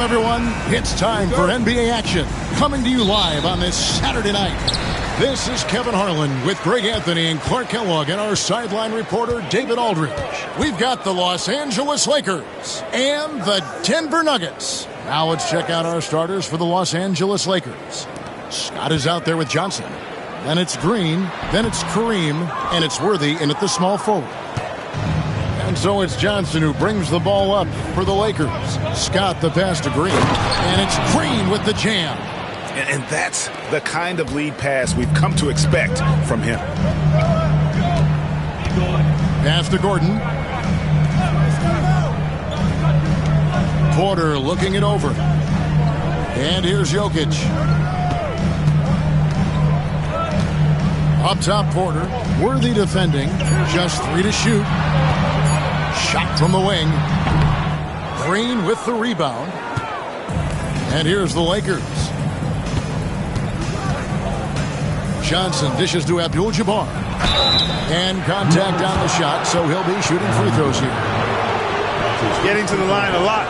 Everyone, it's time for NBA action, coming to you live on this Saturday night. This is Kevin Harlan with Greg Anthony and Clark Kellogg and our sideline reporter, David Aldridge. We've got the Los Angeles Lakers and the Denver Nuggets. Now let's check out our starters for the Los Angeles Lakers. Scott is out there with Johnson. Then it's Green, then it's Kareem, and it's Worthy in at the small forward. And so it's Johnson who brings the ball up for the Lakers. Scott the pass to Green. And it's Green with the jam. And that's the kind of lead pass we've come to expect from him. Pass to Gordon. Porter looking it over. And here's Jokic. Up top, Porter. Worthy defending. Just 3 to shoot. Shot from the wing. Green with the rebound. And here's the Lakers. Johnson dishes to Abdul-Jabbar. And contact on the shot, so he'll be shooting free throws here. Getting to the line a lot.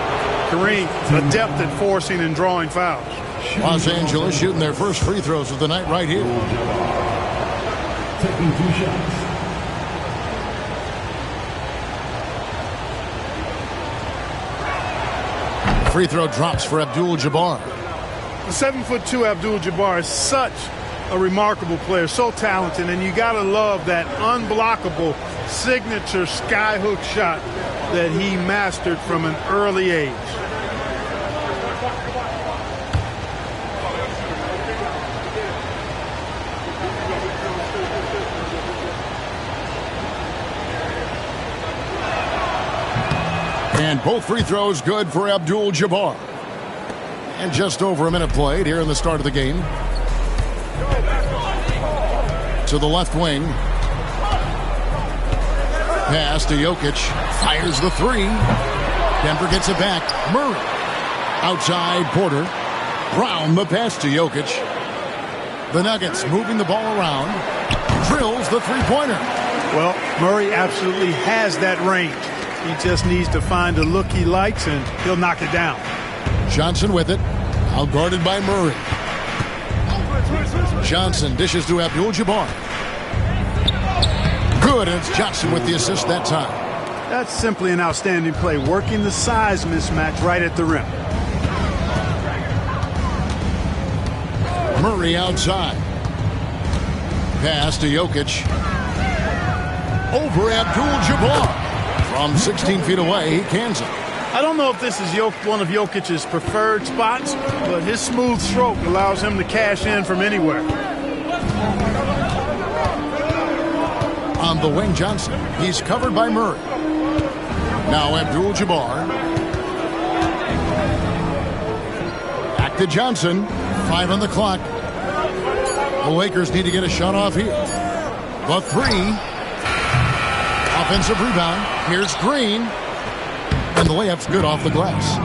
Kareem, adept at forcing and drawing fouls. Los Angeles shooting their first free throws of the night right here. Taking 2 shots. Free throw drops for Abdul-Jabbar. The 7'2" Abdul-Jabbar is such a remarkable player, so talented, and you gotta love that unblockable signature skyhook shot that he mastered from an early age. And both free throws good for Abdul-Jabbar. And just over a minute played here in the start of the game. To the left wing. Pass to Jokic. Fires the 3. Denver gets it back. Murray. Outside Porter. Brown the pass to Jokic. The Nuggets moving the ball around. Drills the three-pointer. Well, Murray absolutely has that range. He just needs to find a look he likes, and he'll knock it down. Johnson with it. Out guarded by Murray. Johnson dishes to Abdul-Jabbar. Good, and it's Johnson with the assist that time. That's simply an outstanding play, working the size mismatch right at the rim. Murray outside. Pass to Jokic. Over Abdul-Jabbar. From 16 feet away, he cans it. I don't know if this is one of Jokic's preferred spots, but his smooth stroke allows him to cash in from anywhere. On the wing, Johnson. He's covered by Murray. Now Abdul-Jabbar. Back to Johnson. 5 on the clock. The Lakers need to get a shot off here. The 3. Offensive rebound. Here's Green. And the layup's good off the glass.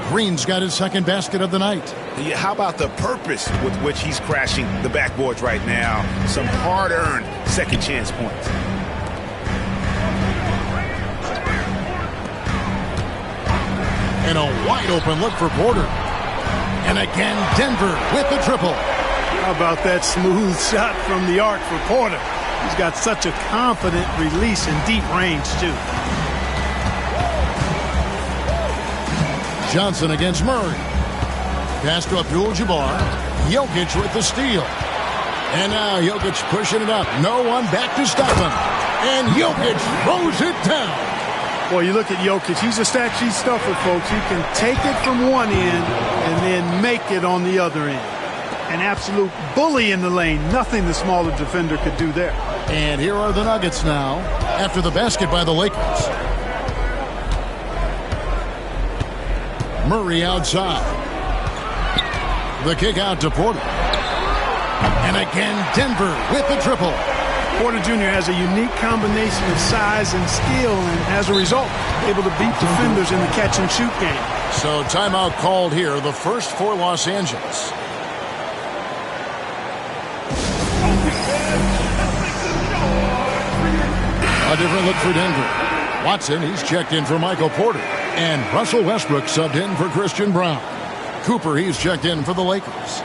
Green's got his second basket of the night. Yeah, how about the purpose with which he's crashing the backboards right now? Some hard-earned second chance points. And a wide open look for Porter. And again, Denver with the triple. How about that smooth shot from the arc for Porter? He's got such a confident release in deep range, too. Johnson against Murray. Pass to Abdul-Jabbar. Jokic with the steal. And now Jokic pushing it up. No one back to stop him. And Jokic throws it down. Boy, you look at Jokic. He's a stat sheet stuffer, folks. He can take it from one end and then make it on the other end. An absolute bully in the lane. Nothing the smaller defender could do there. And here are the Nuggets now after the basket by the Lakers. Murray outside. The kick out to Porter. And again, Denver with the triple. Porter Jr. has a unique combination of size and skill, and as a result, able to beat defenders in the catch-and-shoot game. So timeout called here, the first for Los Angeles. A different look for Denver. Watson, he's checked in for Michael Porter. And Russell Westbrook subbed in for Christian Brown. Cooper, he's checked in for the Lakers.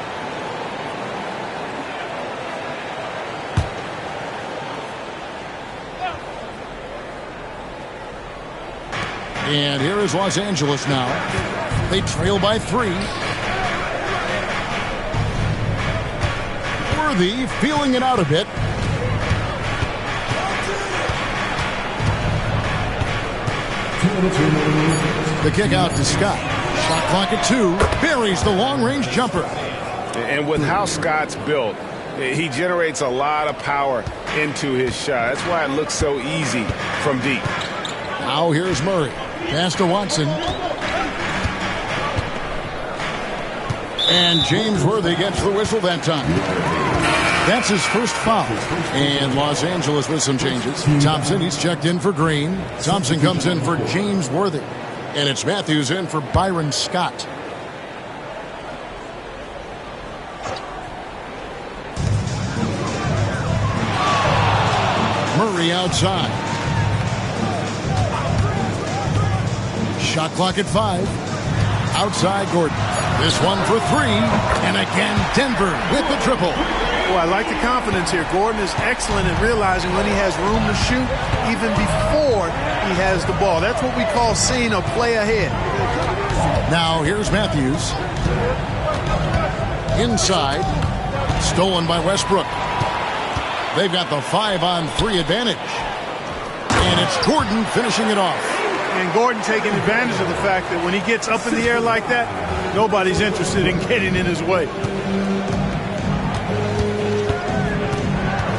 And here is Los Angeles now. They trail by 3. Worthy feeling it out a bit. The kick out to Scott. Shot clock at 2. Buries the long-range jumper. And with how Scott's built, he generates a lot of power into his shot. That's why it looks so easy from deep. Now here's Murray. Pass to Watson. And James Worthy gets the whistle that time. That's his first foul. And Los Angeles with some changes. Thompson, he's checked in for Green. Thompson comes in for James Worthy. And it's Matthews in for Byron Scott. Murray outside. Shot clock at 5. Outside Gordon. This one for 3. And again, Denver with the triple. Well, I like the confidence here. Gordon is excellent at realizing when he has room to shoot even before he has the ball. That's what we call seeing a play ahead. Now here's Matthews. Inside. Stolen by Westbrook. They've got the 5-on-3 advantage. And it's Gordon finishing it off. And Gordon taking advantage of the fact that when he gets up in the air like that, nobody's interested in getting in his way.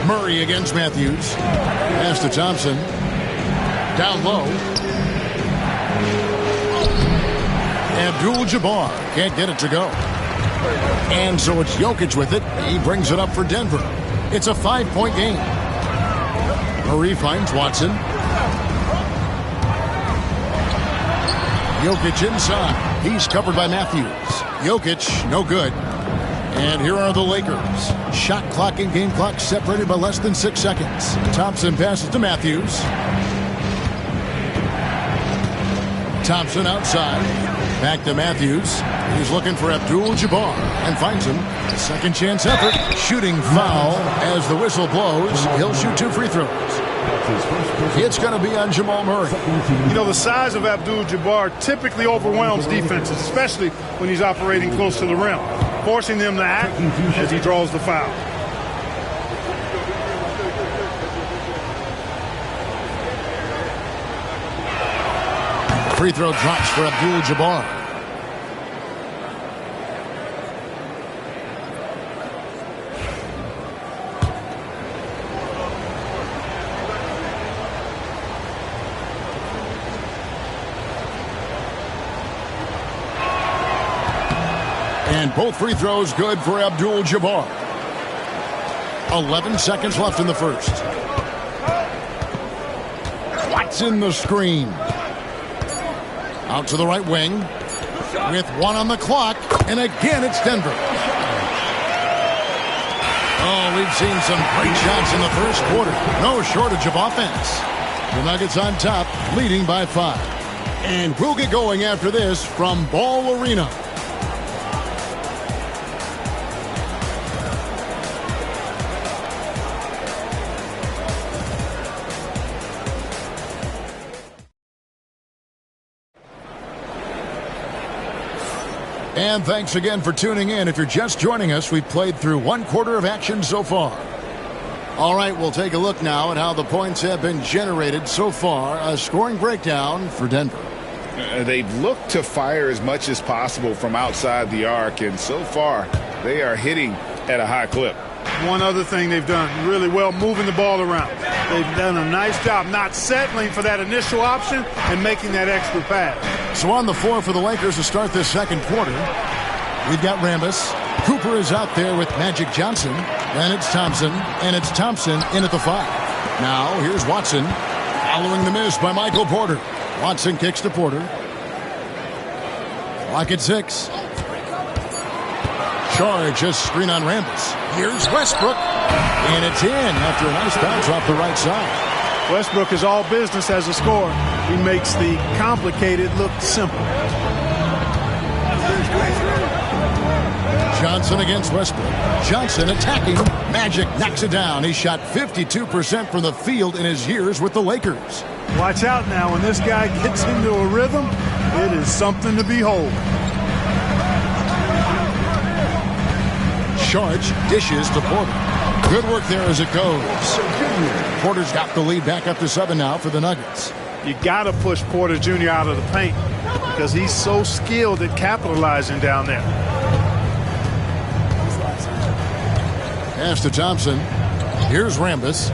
Murray against Matthews. Pass to Thompson. Down low. Abdul-Jabbar can't get it to go. And so it's Jokic with it. He brings it up for Denver. It's a 5-point game. Murray finds Watson. Jokic inside. He's covered by Matthews. Jokic, no good. And here are the Lakers. Shot clock and game clock separated by less than 6 seconds. Thompson passes to Matthews. Thompson outside. Back to Matthews. He's looking for Abdul-Jabbar and finds him. A second chance effort. Shooting foul as the whistle blows. He'll shoot 2 free throws. It's going to be on Jamal Murray. You know, the size of Abdul-Jabbar typically overwhelms defenses, especially when he's operating close to the rim, forcing them to act as he draws the foul. Free throw drops for Abdul-Jabbar. And both free throws good for Abdul-Jabbar. 11 seconds left in the first. Watson the screen. Out to the right wing. With 1 on the clock. And again, it's Denver. Oh, we've seen some great shots in the first quarter. No shortage of offense. The Nuggets on top, leading by 5. And we'll get going after this from Ball Arena. And thanks again for tuning in. If you're just joining us, we've played through 1 quarter of action so far. All right, we'll take a look now at how the points have been generated so far. A scoring breakdown for Denver. They've looked to fire as much as possible from outside the arc, and so far they are hitting at a high clip. One other thing they've done really well, moving the ball around. They've done a nice job not settling for that initial option and making that extra pass. So on the floor for the Lakers to start this second quarter, we've got Rambis. Cooper is out there with Magic Johnson. Then it's Thompson, and it's Thompson in at the 5. Now here's Watson, following the miss by Michael Porter. Watson kicks to Porter. Clock at 6. Charge, a screen on Rambis. Here's Westbrook, and it's in after a nice bounce off the right side. Westbrook is all business as a scorer. He makes the complicated look simple. Johnson against Westbrook. Johnson attacking. Magic knocks it down. He shot 52% from the field in his years with the Lakers. Watch out now. When this guy gets into a rhythm, it is something to behold. Saric dishes to Porter. Good work there as it goes. Porter's got the lead back up to 7 now for the Nuggets. You got to push Porter Jr. out of the paint because he's so skilled at capitalizing down there. Pass to Thompson. Here's Rambis.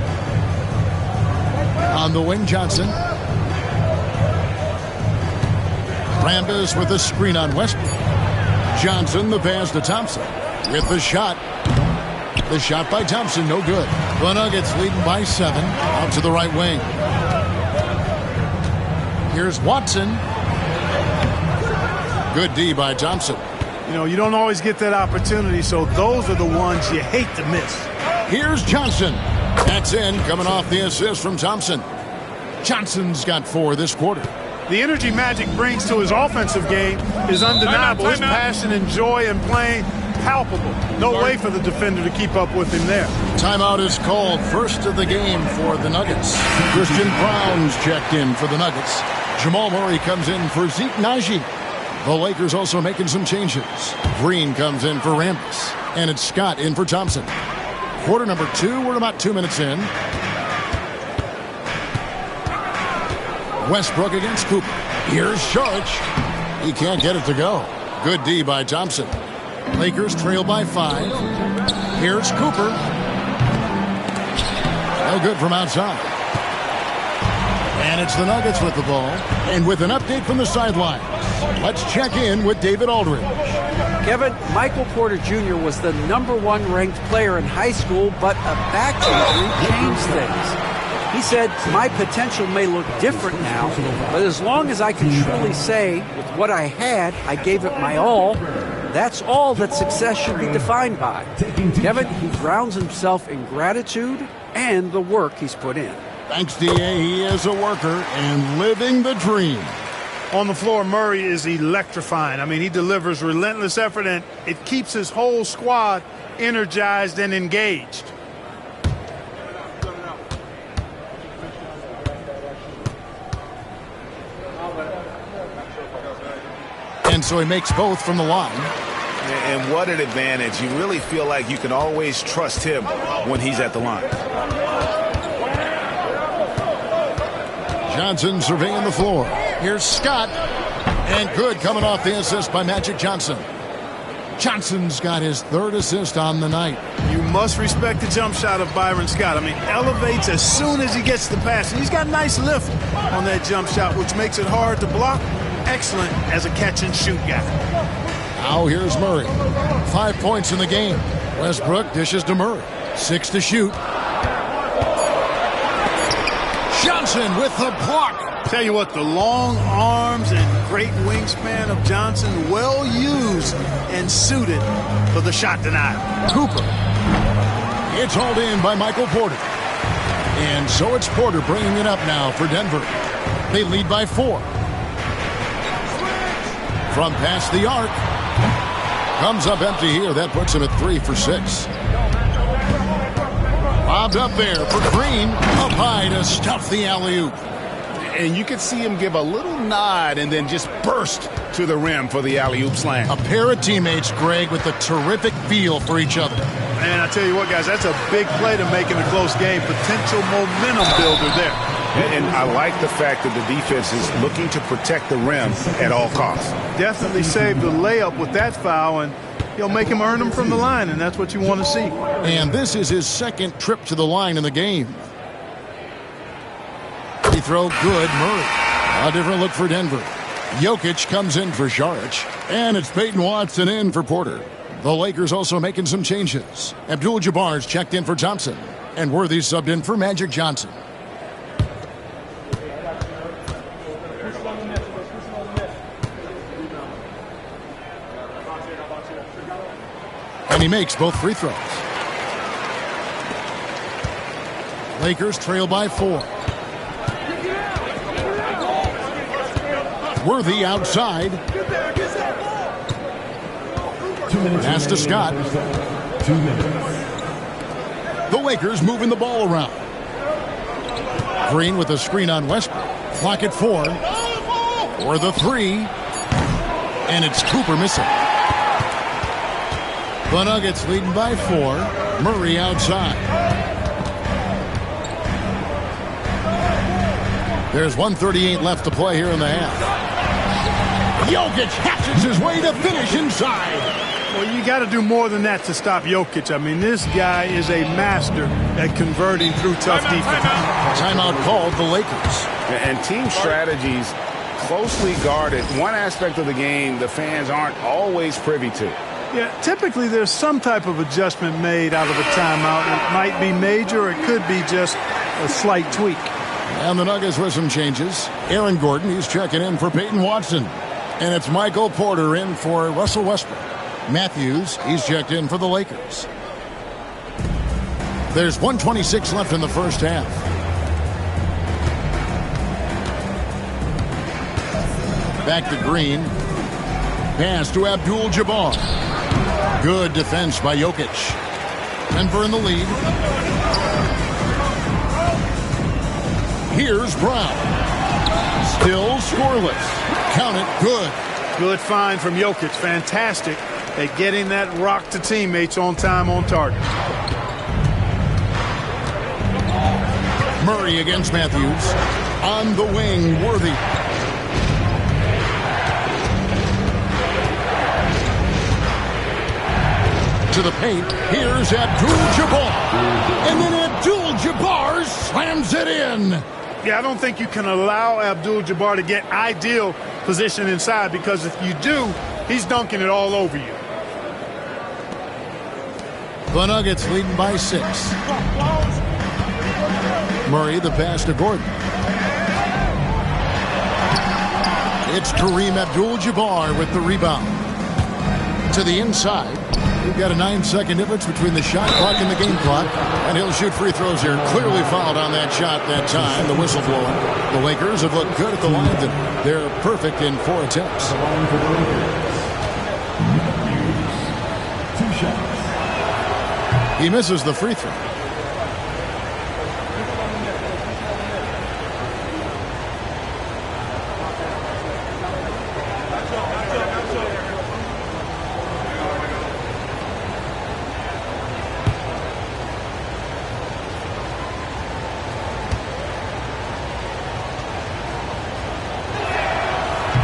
On the wing, Johnson. Rambis with a screen on Westbrook. Johnson, the pass to Thompson. With the shot. The shot by Thompson, no good. The Nuggets leading by 7. Out to the right wing. Here's Watson. Good D by Thompson. You know, you don't always get that opportunity, so those are the ones you hate to miss. Here's Johnson. That's in, coming off the assist from Thompson. Johnson's got 4 this quarter. The energy Magic brings to his offensive game is undeniable. His passion and joy in playing, palpable. No way for the defender to keep up with him there. Timeout is called. First of the game for the Nuggets. Christian Brown's checked in for the Nuggets. Jamal Murray comes in for Zeke Naji. The Lakers also making some changes. Green comes in for Rambis. And it's Scott in for Thompson. Quarter number 2. We're about 2 minutes in. Westbrook against Cooper. Here's Saric. He can't get it to go. Good D by Thompson. Lakers trail by 5. Here's Cooper. No good from outside. And it's the Nuggets with the ball. And with an update from the sidelines, let's check in with David Aldridge. Kevin, Michael Porter Jr. was the #1 ranked player in high school, but a back injury changed things. He said, my potential may look different now, but as long as I can truly say, with what I had, I gave it my all, that's all that success should be defined by. Kevin, he grounds himself in gratitude and the work he's put in. Thanks, D.A. He is a worker and living the dream. On the floor, Murray is electrifying. I mean, he delivers relentless effort, and it keeps his whole squad energized and engaged. And so he makes both from the line. And what an advantage. You really feel like you can always trust him when he's at the line. Johnson surveying the floor. Here's Scott. And good coming off the assist by Magic Johnson. Johnson's got his 3rd assist on the night. You must respect the jump shot of Byron Scott. I mean, elevates as soon as he gets the pass. And he's got nice lift on that jump shot, which makes it hard to block. Excellent as a catch-and-shoot guy. Now here's Murray. 5 points in the game. Westbrook dishes to Murray. 6 to shoot. Johnson with the block. Tell you what, the long arms and great wingspan of Johnson, well used and suited for the shot denial. Cooper. It's hauled in by Michael Porter. And so it's Porter bringing it up now for Denver. They lead by 4. From past the arc. Comes up empty here. That puts him at 3 for 6. Bobbed up there for Green. Up high to stuff the alley-oop. And you could see him give a little nod and then just burst to the rim for the alley-oop slam. A pair of teammates, Greg, with a terrific feel for each other. Man, I tell you what, guys, that's a big play to make in a close game. Potential momentum builder there. And I like the fact that the defense is looking to protect the rim at all costs. Definitely saved the layup with that foul, and he'll make him earn them from the line, and that's what you want to see. And this is his 2nd trip to the line in the game. Free throw good, Murray. A different look for Denver. Jokic comes in for Saric, and it's Peyton Watson in for Porter. The Lakers also making some changes. Abdul-Jabbar's checked in for Thompson, and Worthy subbed in for Magic Johnson. And he makes both free throws. Lakers trail by 4. Worthy outside. Pass to Scott. 2 minutes. The Lakers moving the ball around. Green with a screen on Westbrook. Clock at 4. For the 3. And it's Cooper missing. The Nuggets leading by 4. Murray outside. There's 1:38 left to play here in the half. Jokic hatches his way to finish inside. Well, you got to do more than that to stop Jokic. I mean, this guy is a master at converting through tough defense. Timeout called the Lakers. And team strategies closely guarded. One aspect of the game the fans aren't always privy to. Yeah, typically there's some type of adjustment made out of a timeout. It might be major, or it could be just a slight tweak. And the Nuggets with some changes. Aaron Gordon, he's checking in for Peyton Watson. And it's Michael Porter in for Russell Westbrook. Matthews, he's checked in for the Lakers. There's 1:26 left in the first half. Back to Green. Pass to Abdul-Jabbar. Good defense by Jokic. Denver in the lead. Here's Brown. Still scoreless. Count it. Good. Good find from Jokic. Fantastic at getting that rock to teammates on time, on target. Murray against Matthews. On the wing, Worthy. To the paint. Here's Abdul-Jabbar. And then Abdul-Jabbar slams it in. Yeah, I don't think you can allow Abdul-Jabbar to get ideal position inside, because if you do, he's dunking it all over you. The Nuggets leading by 6. Murray, the pass to Gordon. It's Kareem Abdul-Jabbar with the rebound. To the inside. We've got a 9-second difference between the shot clock and the game clock. And he'll shoot free throws here. Clearly fouled on that shot that time. The whistle blowing. The Lakers have looked good at the line. They're perfect in 4 attempts. 2 shots. He misses the free throw.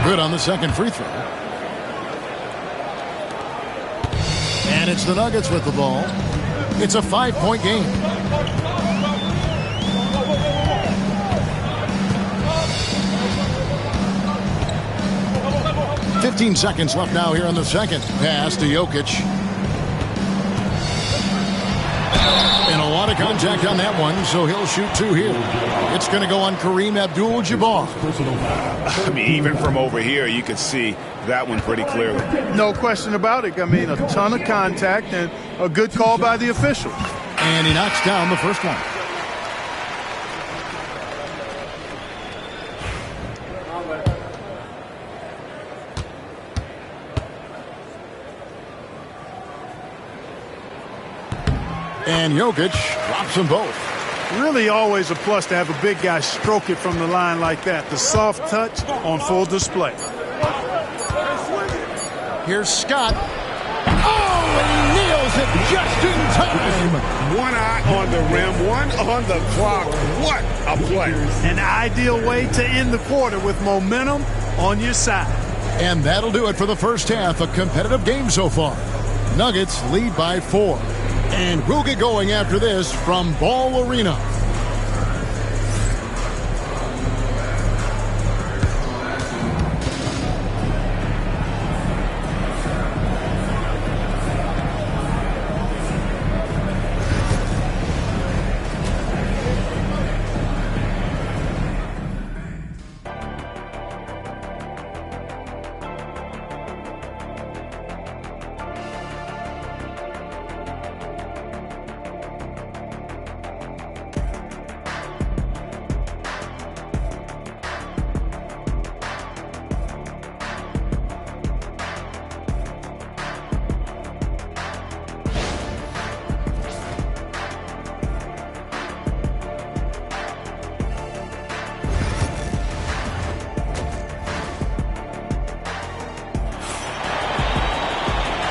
Good on the second free throw. And it's the Nuggets with the ball. It's a 5-point game. "15 seconds left now here in the second. Pass to Jokic. And a lot of contact on that one, so he'll shoot 2 here. It's going to go on Kareem Abdul-Jabbar. I mean, even from over here, you could see that one pretty clearly. No question about it. I mean, a ton of contact and a good call by the official. And he knocks down the first one. And Jokic drops them both. Really always a plus to have a big guy stroke it from the line like that. The soft touch on full display. Here's Scott. Oh, and he nails it just in time. One eye on the rim, one on the clock. What a play. An ideal way to end the quarter with momentum on your side. And that'll do it for the first half. A competitive game so far. Nuggets lead by 4. And we'll get going after this from Ball Arena.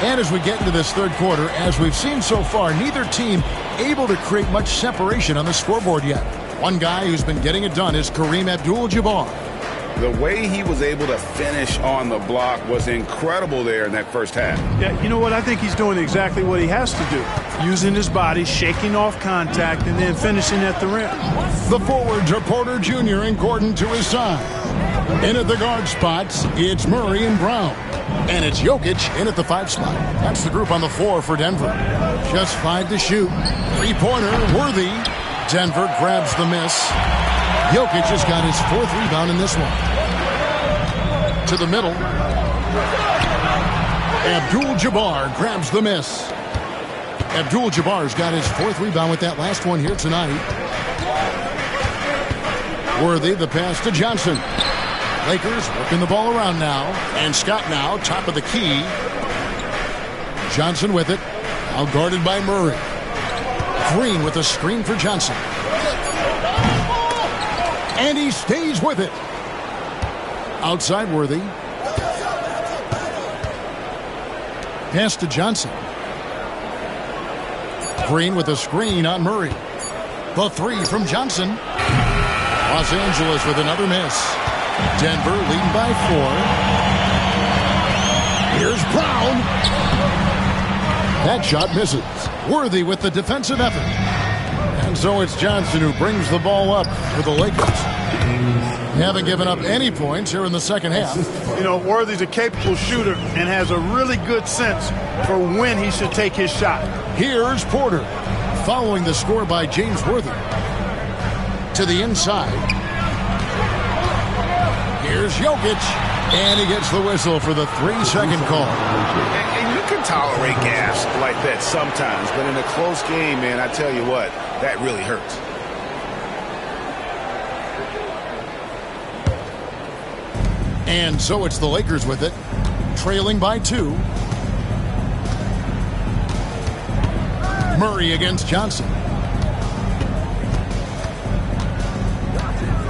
And as we get into this third quarter, as we've seen so far, neither team able to create much separation on the scoreboard yet. One guy who's been getting it done is Kareem Abdul-Jabbar. The way he was able to finish on the block was incredible there in that first half. Yeah, you know what? I think he's doing exactly what he has to do. Using his body, shaking off contact, and then finishing at the rim. The forwards are Porter Jr. and Gordon to his side. In at the guard spots, it's Murray and Brown. And it's Jokic in at the 5 spot. That's the group on the floor for Denver. Just 5 to shoot. 3-pointer, Worthy. Denver grabs the miss. Jokic has got his 4th rebound in this one. To the middle. Abdul-Jabbar grabs the miss. Abdul-Jabbar's got his 4th rebound with that last one here tonight. Worthy, the pass to Johnson. Lakers working the ball around now. And Scott now, top of the key. Johnson with it. Now guarded by Murray. Green with a screen for Johnson. And he stays with it. Outside Worthy. Pass to Johnson. Green with a screen on Murray. The 3 from Johnson. Los Angeles with another miss. Denver leading by 4. Here's Brown. That shot misses. Worthy with the defensive effort. And so it's Johnson who brings the ball up for the Lakers. They haven't given up any points here in the second half. You know, Worthy's a capable shooter and has a really good sense for when he should take his shot. Here's Porter, following the score by James Worthy. To the inside. Here's Jokic, and he gets the whistle for the 3-second call. And you can tolerate gas like that sometimes, but in a close game, man, I tell you what, that really hurts. And so it's the Lakers with it, trailing by 2. Murray against Johnson.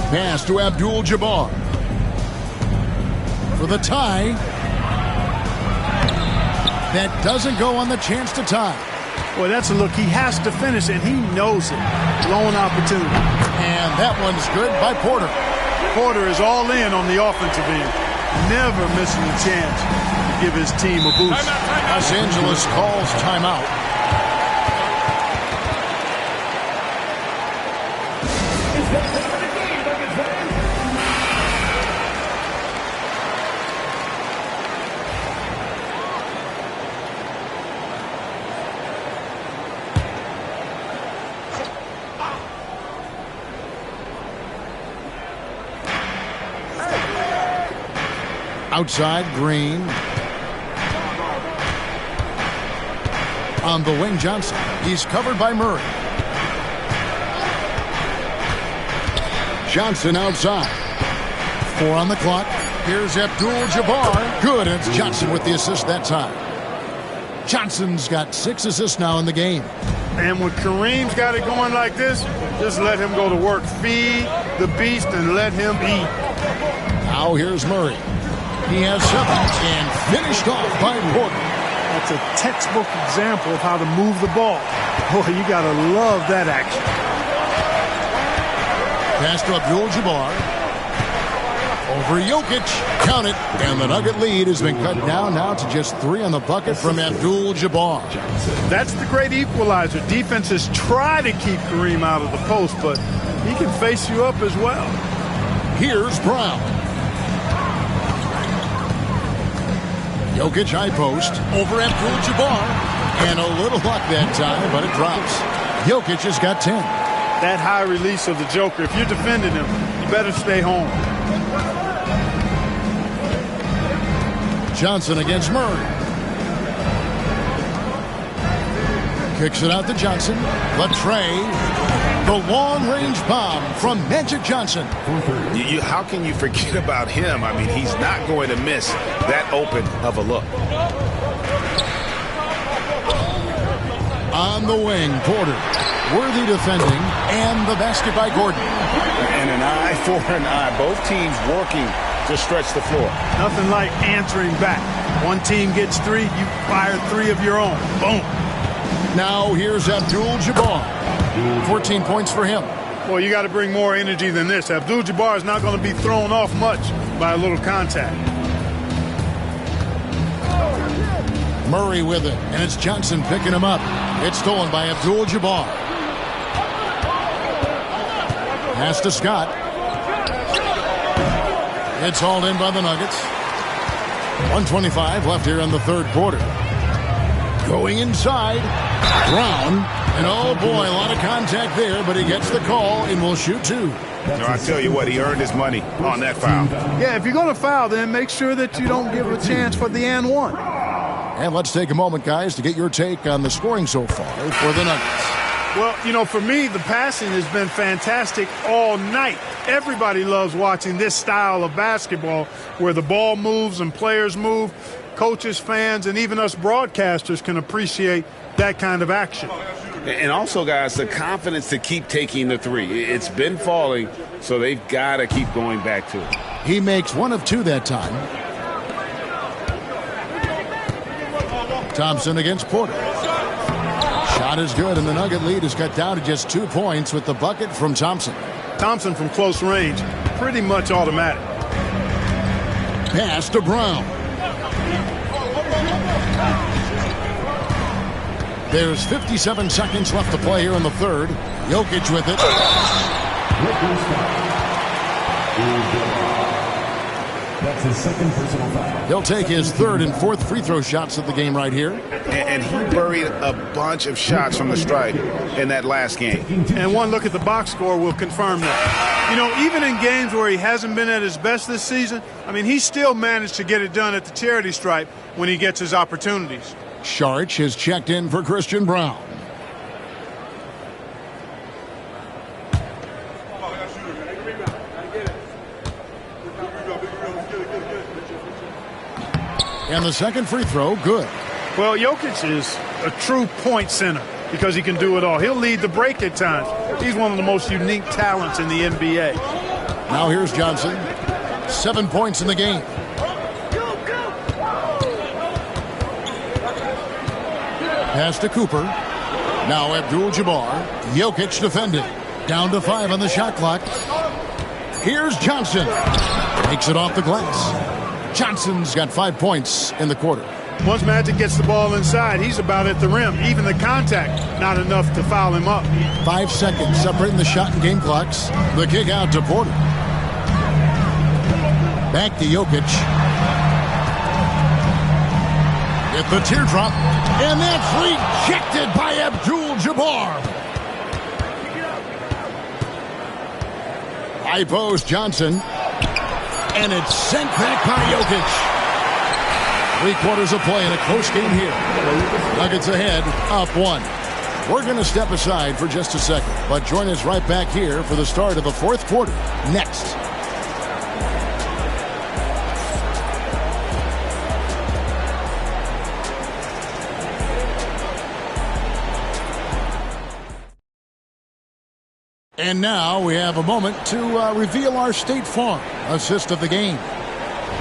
Pass to Abdul-Jabbar. For the tie. That doesn't go on the chance to tie. Boy, that's a look. He has to finish, and he knows it. Blown opportunity. And that one's good by Porter. Porter is all in on the offensive end. Never missing a chance to give his team a boost. Los Angeles calls timeout. Outside, Green. On the wing, Johnson. He's covered by Murray. Johnson outside. 4 on the clock. Here's Abdul-Jabbar. Good, and it's Johnson with the assist that time. Johnson's got 6 assists now in the game. And when Kareem's got it going like this, just let him go to work. Feed the beast and let him eat. Now here's Murray. He has 7 and finished off by Porter. That's a textbook example of how to move the ball. Boy, you got to love that action. Pass to Abdul-Jabbar. Over Jokic. Count it. And the Nugget lead has been cut down now to just 3 on the bucket from Abdul-Jabbar. That's the great equalizer. Defenses try to keep Kareem out of the post, but he can face you up as well. Here's Brown. Jokic high post over Abdul-Jabbar. And a little luck that time, but it drops. Jokic has got 10. That high release of the Joker, if you're defending him, you better stay home. Johnson against Murray. Kicks it out to Johnson. Latrey. The long-range bomb from Magic Johnson. How can you forget about him? I mean, he's not going to miss that open of a look. On the wing, Porter. Worthy defending, and the basket by Gordon. And an eye for an eye. Both teams working to stretch the floor. Nothing like answering back. One team gets 3, you fire 3 of your own. Boom. Now here's Abdul-Jabbar. 14 points for him. Well, you got to bring more energy than this. Abdul-Jabbar is not going to be thrown off much by a little contact. Murray with it, and it's Johnson picking him up. It's stolen by Abdul-Jabbar. Pass to Scott. It's hauled in by the Nuggets. 1:25 left here in the third quarter. Going inside. Brown. And oh boy, a lot of contact there, but he gets the call and will shoot 2. No, I tell you what, he earned his money on that foul. Yeah, if you're going to foul, then make sure that you don't give a chance for the and one. And let's take a moment, guys, to get your take on the scoring so far for the Nuggets. Well, you know, for me, the passing has been fantastic all night. Everybody loves watching this style of basketball where the ball moves and players move. Coaches, fans, and even us broadcasters can appreciate that kind of action. And also, guys, the confidence to keep taking the 3. It's been falling, so they've got to keep going back to it. He makes 1 of 2 that time. Thompson against Porter. Shot is good, and the Nugget lead is cut down to just 2 points with the bucket from Thompson. Thompson from close range, pretty much automatic. Pass to Brown. There's 57 seconds left to play here in the third. Jokic with it. That's his second personal foul. He'll take his 3rd and 4th free throw shots of the game right here. And he buried a bunch of shots from the stripe in that last game. And one look at the box score will confirm that. You know, even in games where he hasn't been at his best this season, I mean, he still managed to get it done at the charity stripe when he gets his opportunities. Saric has checked in for Christian Brown. And the second free throw, good. Well, Jokic is a true point center because he can do it all. He'll lead the break at times. He's one of the most unique talents in the NBA. Now here's Johnson. 7 points in the game. Pass to Cooper. Now Abdul-Jabbar. Jokic defending. Down to 5 on the shot clock. Here's Johnson. Takes it off the glass. Johnson's got 5 points in the quarter. Once Magic gets the ball inside, he's about at the rim. Even the contact, not enough to foul him up. 5 seconds separating the shot and game clocks. The kick out to Porter. Back to Jokic. Get the teardrop. And that's rejected by Abdul-Jabbar. High post Johnson. And it's sent back by Jokic. 3/4 of play in a close game here. Nuggets ahead, up 1. We're going to step aside for just a second, but join us right back here for the start of the 4th quarter next. And now we have a moment to reveal our State Farm assist of the game.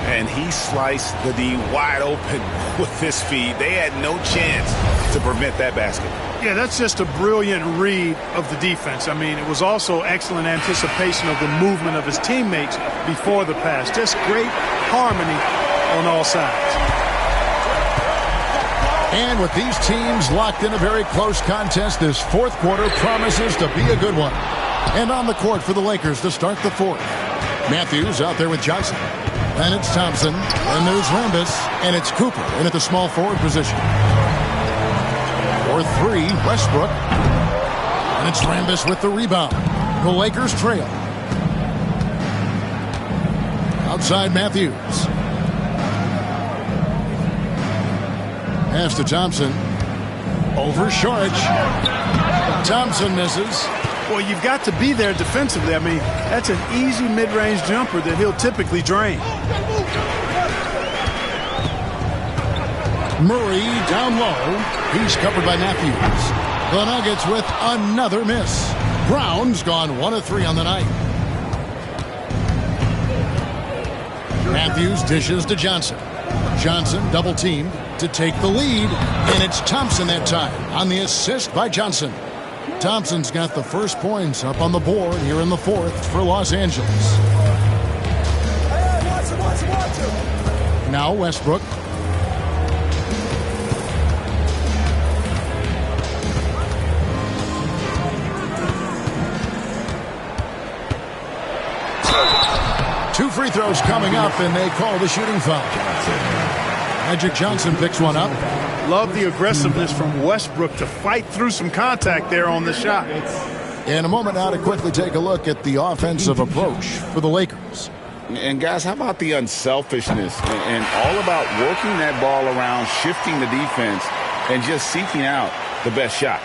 And he sliced the D wide open with his feet. They had no chance to prevent that basket. Yeah, that's just a brilliant read of the defense. I mean, it was also excellent anticipation of the movement of his teammates before the pass. Just great harmony on all sides. And with these teams locked in a very close contest, this 4th quarter promises to be a good one. And on the court for the Lakers to start the 4th. Matthews out there with Johnson. And it's Thompson. And there's Rambis. And it's Cooper in at the small forward position. For 3, Westbrook. And it's Rambis with the rebound. The Lakers trail. Outside Matthews. Pass to Thompson. Over Saric. Thompson misses. Well, you've got to be there defensively. I mean, that's an easy mid-range jumper that he'll typically drain. Murray down low. He's covered by Matthews. The Nuggets with another miss. Brown's gone 1 of 3 on the night. Matthews dishes to Johnson. Johnson double teamed to take the lead, and it's Thompson that time on the assist by Johnson. Thompson's got the first points up on the board here in the fourth for Los Angeles. Now Westbrook. Two free throws coming up, and they call the shooting foul. Magic Johnson picks one up. Love the aggressiveness from Westbrook to fight through some contact there on the shot. In a moment now to quickly take a look at the offensive approach for the Lakers. And guys, how about the unselfishness and all about working that ball around, shifting the defense, and just seeking out the best shot.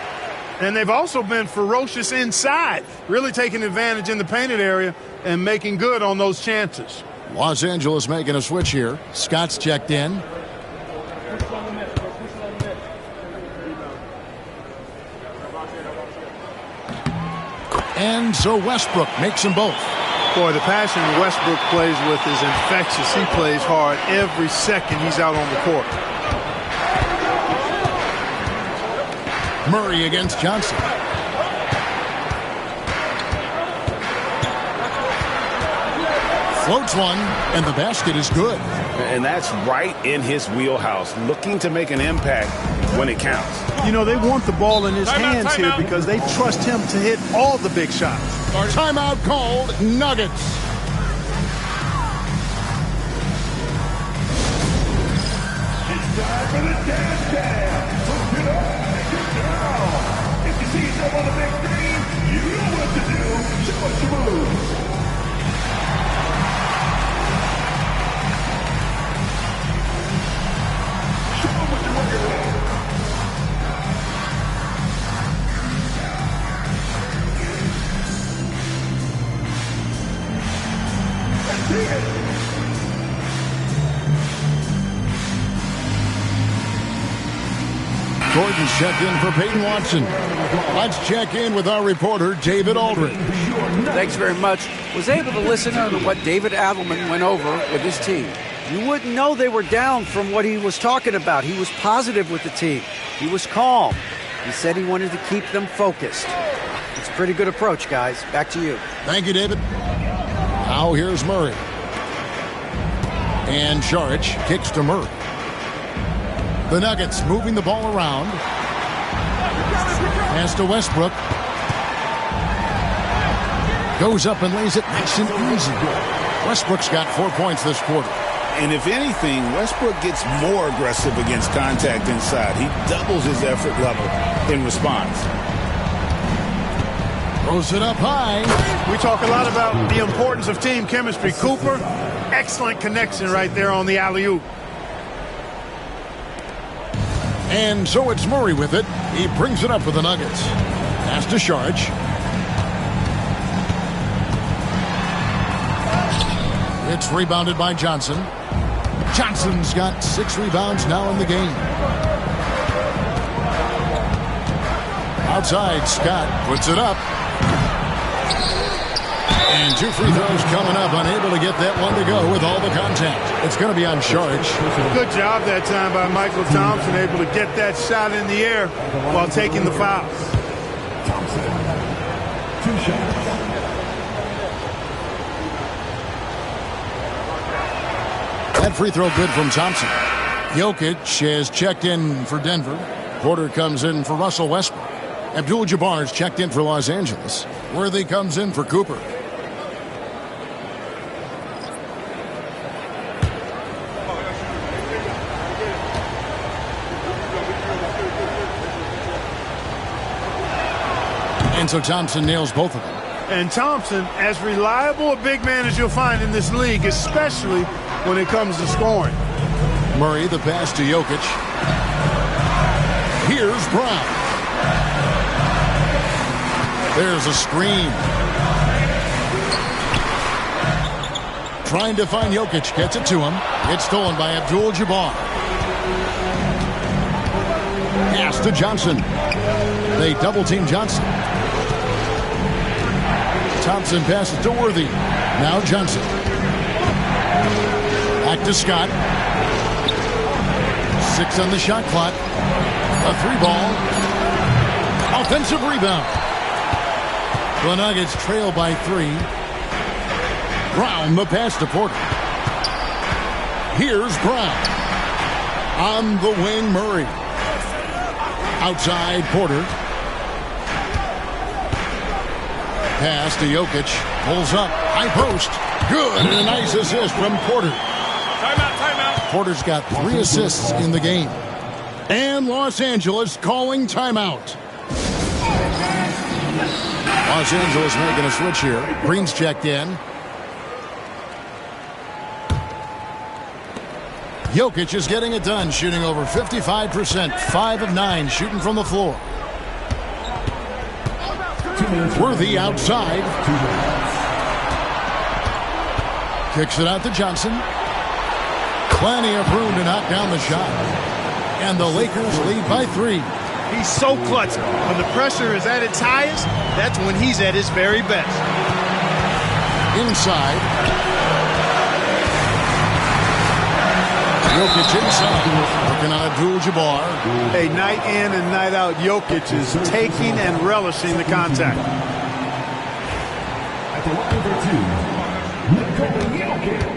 And they've also been ferocious inside, really taking advantage in the painted area and making good on those chances. Los Angeles making a switch here. Scott's checked in. And so Westbrook makes them both. Boy, the passion Westbrook plays with is infectious. He plays hard every second he's out on the court. Murray against Johnson. Floats one, and the basket is good. And that's right in his wheelhouse, looking to make an impact when it counts. You know, they want the ball in his hands here because they trust him to hit all the big shots. Timeout called, Nuggets. It's time for the dance dance. So get up and get down. If you see yourself on the big screen, you know what to do. Show us your moves. Show them what you're working with. Let's see it. Gordon's checked in for Peyton Watson. Let's check in with our reporter, David Aldridge. Thanks very much. Was able to listen to what David Adelman went over with his team. You wouldn't know they were down from what he was talking about. He was positive with the team. He was calm. He said he wanted to keep them focused. It's a pretty good approach, guys. Back to you. Thank you, David. Now here's Murray. And Saric kicks to Murray. The Nuggets moving the ball around. Pass to Westbrook. Goes up and lays it nice and easy. Westbrook's got 4 points this quarter. And if anything, Westbrook gets more aggressive against contact inside. He doubles his effort level in response. Throws it up high. We talk a lot about the importance of team chemistry. Cooper, excellent connection right there on the alley-oop. And so it's Murray with it. He brings it up for the Nuggets. Pass to Saric. It's rebounded by Johnson. Johnson's got 6 rebounds now in the game. Outside, Scott puts it up. And 2 free throws coming up. Unable to get that one to go with all the contact. It's going to be on Saric. Good job that time by Michael Thompson, able to get that shot in the air while taking the foul. Thompson. 2 shots. That free throw good from Thompson. Jokic has checked in for Denver. Porter comes in for Russell Westbrook. Abdul-Jabbar has checked in for Los Angeles. Worthy comes in for Cooper. And so Thompson nails both of them. And Thompson, as reliable a big man as you'll find in this league, especially when it comes to scoring. Murray, the pass to Jokic. Here's Brown. There's a screen. Trying to find Jokic. Gets it to him. It's stolen by Abdul-Jabbar. Pass to Johnson. They double-team Johnson. Thompson passes to Worthy. Now Johnson. Back to Scott. 6 on the shot clock. A 3-ball. Offensive rebound. The Nuggets trail by 3. Brown the pass to Porter. Here's Brown. On the wing, Murray. Outside, Porter. Pass to Jokic. Pulls up. High post. Good. And a nice assist from Porter. Timeout. Porter's got 3 assists in the game. And Los Angeles calling timeout. Los Angeles making a switch here. Green's checked in. Jokic is getting it done, shooting over 55%, 5 of 9 shooting from the floor. Worthy outside. Kicks it out to Johnson. Plenty of room to knock down the shot. And the Lakers lead by 3. He's so clutch. When the pressure is at its highest, that's when he's at his very best. Inside. Jokic inside. Working on Abdul-Jabbar. A night in and night out, Jokic is taking and relishing the contact. At the line number 2, Nikola Jokic.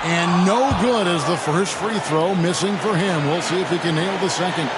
And no good as the first free throw, missing for him. We'll see if he can nail the second.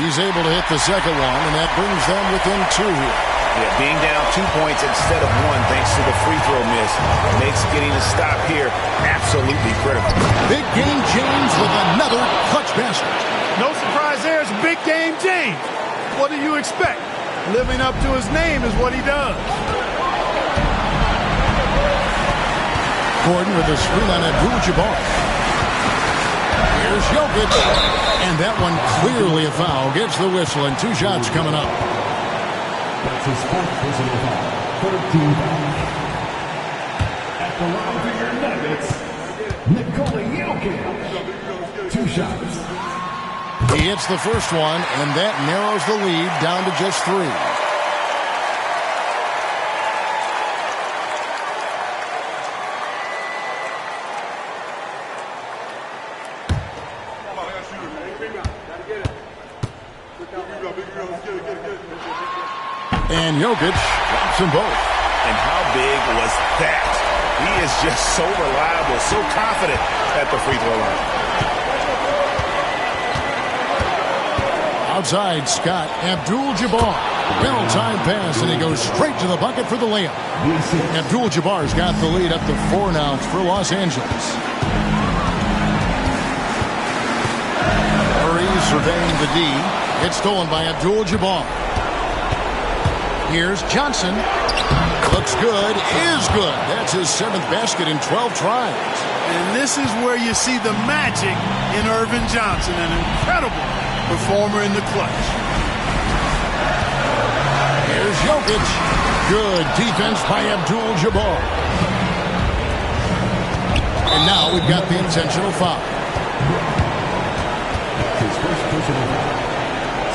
He's able to hit the second one, and that brings them within 2 here. Yeah, being down 2 points instead of 1 thanks to the free throw miss makes getting a stop here absolutely critical. Big game James with another clutch basket. No surprise there. It's Big Game James. What do you expect? Living up to his name is what he does. Gordon with a screen on Abdul-Jabbar. Here's Jokic. And that one clearly a foul. Gets the whistle and 2 shots coming up. That's his 4th personal foul. 13 fouls. At the line for your Nuggets, Nikola Jokic. 2 shots. He hits the first one, and that narrows the lead down to just 3. And Jokic drops them both. And how big was that? He is just so reliable, so confident at the free throw line. Outside, Scott. Abdul-Jabbar. Well-timed pass, and he goes straight to the bucket for the layup. Abdul-Jabbar's got the lead up to 4 now for Los Angeles. Murray surveying the D. It's stolen by Abdul-Jabbar. Here's Johnson. Looks good, is good. That's his 7th basket in 12 tries. And this is where you see the magic in Irvin Johnson, an incredible performer in the clutch. Here's Jokic. Good defense by Abdul-Jabbar. And now we've got the intentional foul. His first personal foul.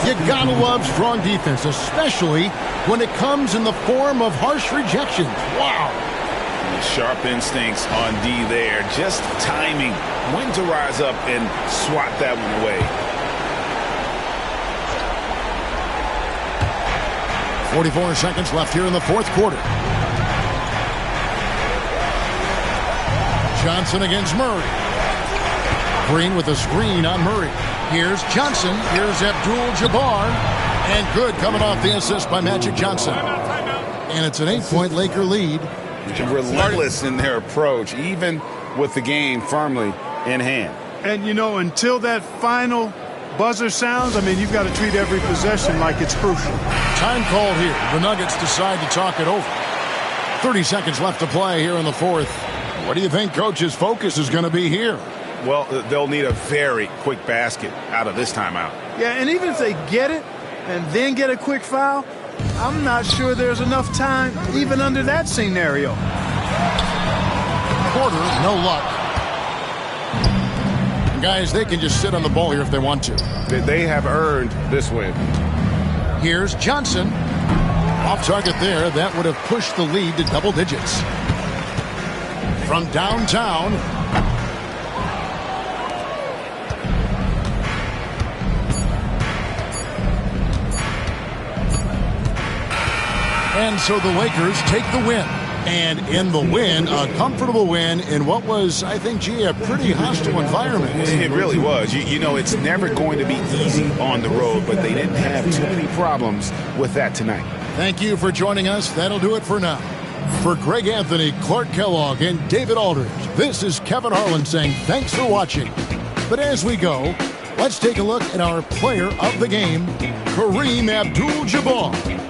You gotta love strong defense, especially when it comes in the form of harsh rejections. Wow. Sharp instincts on D there. Just timing when to rise up and swat that one away. 44 seconds left here in the 4th quarter. Johnson against Murray. Green with a screen on Murray. Here's Johnson. Here's Abdul-Jabbar. And good coming off the assist by Magic Johnson. And it's an 8-point Laker lead. Relentless in their approach, even with the game firmly in hand. And, you know, until that final buzzer sounds, I mean, you've got to treat every possession like it's crucial. Time called here. The Nuggets decide to talk it over. 30 seconds left to play here in the 4th. What do you think Coach's focus is going to be here? Well, they'll need a very quick basket out of this timeout. Yeah, and even if they get it and then get a quick foul, I'm not sure there's enough time even under that scenario. Porter, no luck. Guys, they can just sit on the ball here if they want to. They have earned this win. Here's Johnson. Off target there. That would have pushed the lead to double digits. From downtown. And so the Lakers take the win. And in the win, a comfortable win in what was, I think, a pretty hostile environment. It really was. You know, it's never going to be easy on the road, but they didn't have too many problems with that tonight. Thank you for joining us. That'll do it for now. For Greg Anthony, Clark Kellogg, and David Aldridge, this is Kevin Harlan saying thanks for watching. But as we go, let's take a look at our player of the game, Kareem Abdul-Jabbar.